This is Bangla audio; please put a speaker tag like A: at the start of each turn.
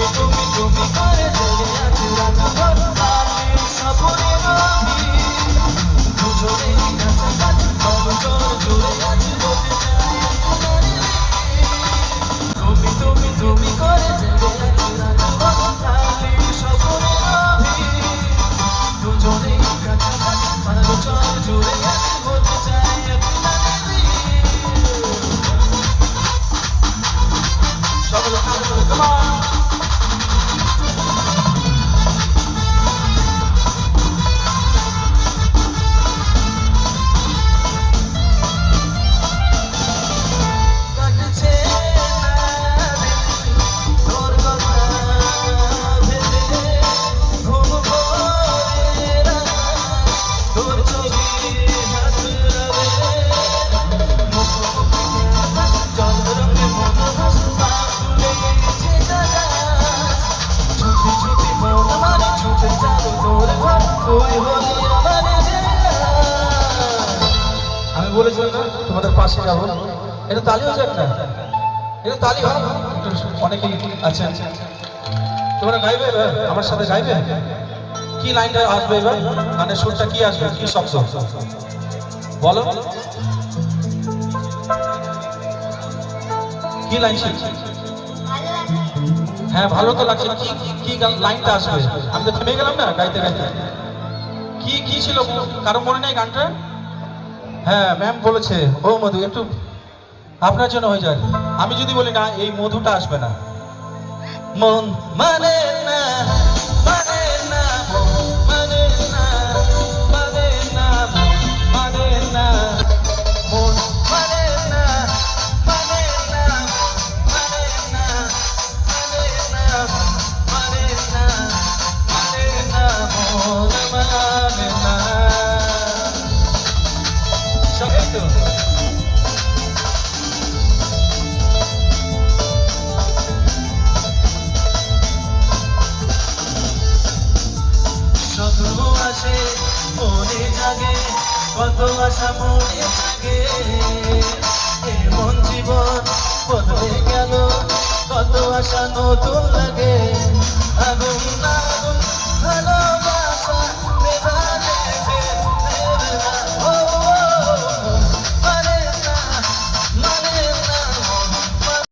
A: তুমি করে জেগে আছি রাতভর কালের স্বপ্নের আমি দুজনেই কাছাকাছি অবসর জুড়ে আছি বলতে চাই তুমি করে জেগে আছি রাতভর কালের স্বপ্নের আমি দুজনেই কাছাকাছি অবসর জুড়ে আছি বলতে চাই Come on! আমি বলেছিলাম না তোমাদের পাশে যাবো এটা তালি হচ্ছে একটা এটা তালি হয় অনেকেই আছেন তোমরা গাইবে আমার সাথে গাইবে কি লাইনটা আসবে এবার মানে সুরটা কি আসবে কি শব্দ বলো কি লাইন শিখছি হ্যাঁ ভালো তো লাগছে কি কি লাইনটা আসবে আমি তো থেমে গেলাম না গাইতে গাইতে কি কি ছিল কারো মনে নেই গানটা হ্যাঁ ম্যাম বলেছে ও মধু একটু আপনার জন্য হয়ে যায় আমি যদি বলি না এই মধুটা আসবে না মন মানে না মানে না মানে না মানে না মানে না মন মানে না মানে না মানে না মানে না মানে না মানে না মন মানে না সবাই তো আসে মনে জাগে কত আশা মনে থাকে এমন জীবন বদলে গেল কত আশা নতুন লাগে